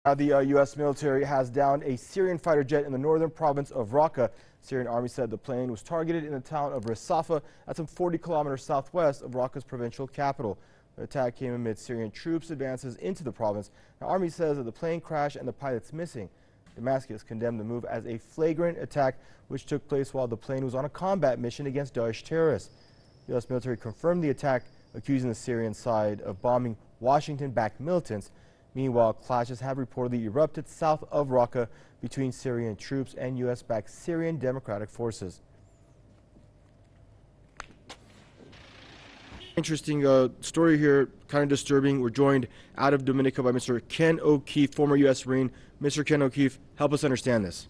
Now, the U.S. military has downed a Syrian fighter jet in the northern province of Raqqa. Syrian army said the plane was targeted in the town of Risafa, at some 40 kilometers southwest of Raqqa's provincial capital. The attack came amid Syrian troops' advances into the province. The army says that the plane crashed and the pilot's missing. Damascus condemned the move as a flagrant attack, which took place while the plane was on a combat mission against Daesh terrorists. The U.S. military confirmed the attack, accusing the Syrian side of bombing Washington-backed militants. Meanwhile, clashes have reportedly erupted south of Raqqa between Syrian troops and U.S.-backed Syrian Democratic Forces. Interesting story here, kind of disturbing. We're joined out of Dominica by Mr. Ken O'Keefe, former U.S. Marine. Mr. Ken O'Keefe, help us understand this.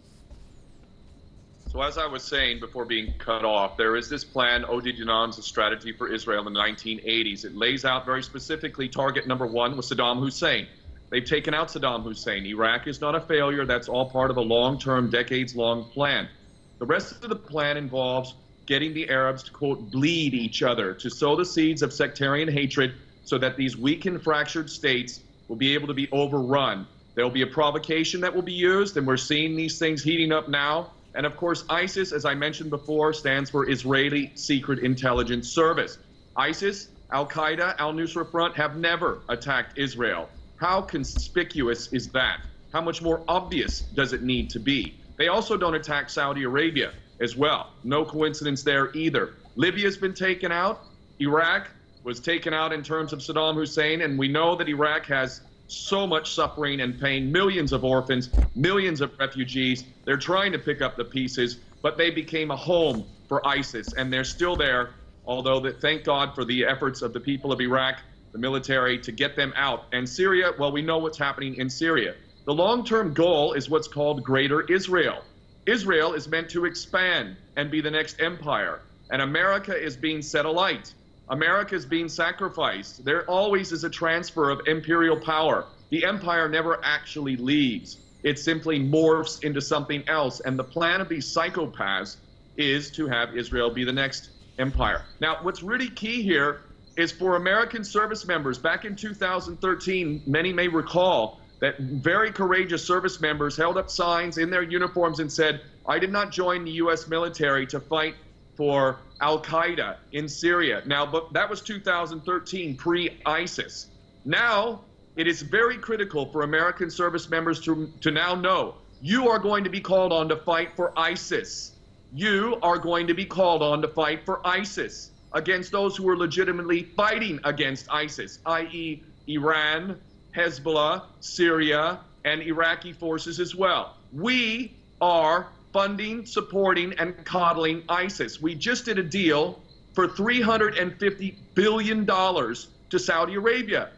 So as I was saying before being cut off, there is this plan, Odi Dinan's strategy for Israel in the 1980s. It lays out very specifically target number one was Saddam Hussein. They've taken out Saddam Hussein. Iraq is not a failure. That's all part of a long-term, decades-long plan. The rest of the plan involves getting the Arabs to, quote, bleed each other, to sow the seeds of sectarian hatred so that these weak and fractured states will be able to be overrun. There will be a provocation that will be used, and we're seeing these things heating up now. And of course, ISIS, as I mentioned before, stands for Israeli Secret Intelligence Service. ISIS, Al-Qaeda, Al-Nusra Front have never attacked Israel. How conspicuous is that? How much more obvious does it need to be? They also don't attack Saudi Arabia as well. No coincidence there either. Libya's been taken out. Iraq was taken out in terms of Saddam Hussein, and we know that Iraq has so much suffering and pain, millions of orphans, millions of refugees. They're trying to pick up the pieces, but they became a home for ISIS, and they're still there, although thank God for the efforts of the people of Iraq, the military, to get them out. And Syria, well, we know what's happening in Syria. The long-term goal is what's called Greater Israel. Israel is meant to expand and be the next empire, and America is being set alight. America is being sacrificed. There always is a transfer of imperial power. The empire never actually leaves. It simply morphs into something else, and the plan of these psychopaths is to have Israel be the next empire. Now, what's really key here is for American service members. Back in 2013, many may recall that very courageous service members held up signs in their uniforms and said, "I did not join the U.S. military to fight for Al-Qaeda in Syria." Now, but that was 2013, pre-ISIS. Now, it is very critical for American service members to now know, you are going to be called on to fight for ISIS. You are going to be called on to fight for ISIS against those who are legitimately fighting against ISIS, i.e. Iran, Hezbollah, Syria, and Iraqi forces as well. We are funding, supporting, and coddling ISIS. We just did a deal for $350 billion to Saudi Arabia.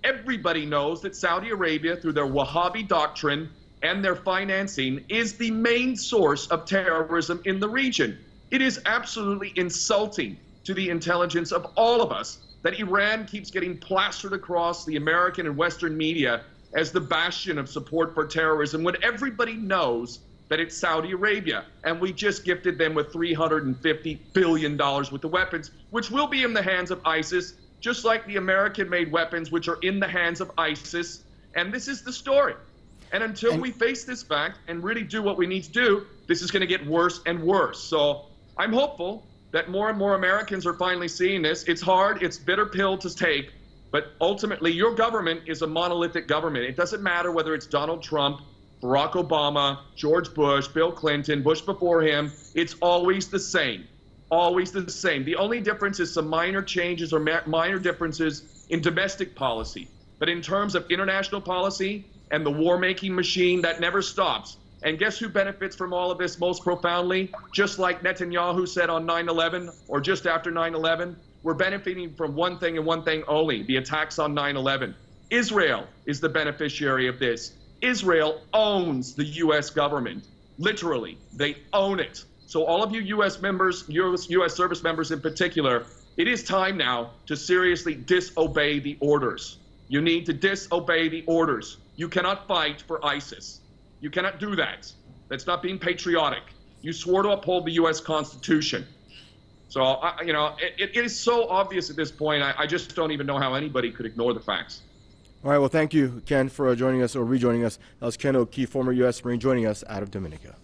Everybody knows that Saudi Arabia, through their Wahhabi doctrine and their financing, is the main source of terrorism in the region. It is absolutely insulting to the intelligence of all of us that Iran keeps getting plastered across the American and Western media as the bastion of support for terrorism, when everybody knows that it's Saudi Arabia, and we just gifted them with $350 billion worth of weapons, which will be in the hands of ISIS, just like the American-made weapons, which are in the hands of ISIS. And this is the story. And until we face this fact and really do what we need to do, this is going to get worse and worse. So I'm hopeful that more and more Americans are finally seeing this. It's hard, it's a bitter pill to take, but ultimately your government is a monolithic government. It doesn't matter whether it's Donald Trump, Barack Obama, George Bush, Bill Clinton, Bush before him. It's always the same. Always the same. The only difference is some minor changes or minor differences in domestic policy. But in terms of international policy and the war-making machine, that never stops. And guess who benefits from all of this most profoundly? Just like Netanyahu said on 9/11, or just after 9/11, we're benefiting from one thing and one thing only, the attacks on 9/11. Israel is the beneficiary of this. Israel owns the U.S. government. Literally, they own it. So all of you U.S. members, U.S. service members in particular, it is time now to seriously disobey the orders. You need to disobey the orders. You cannot fight for ISIS. You cannot do that. That's not being patriotic. You swore to uphold the U.S. Constitution. So, it is so obvious at this point, I just don't even know how anybody could ignore the facts. All right, well, thank you, Ken, for joining us or rejoining us. That was Ken O'Keefe, former U.S. Marine, joining us out of Dominica.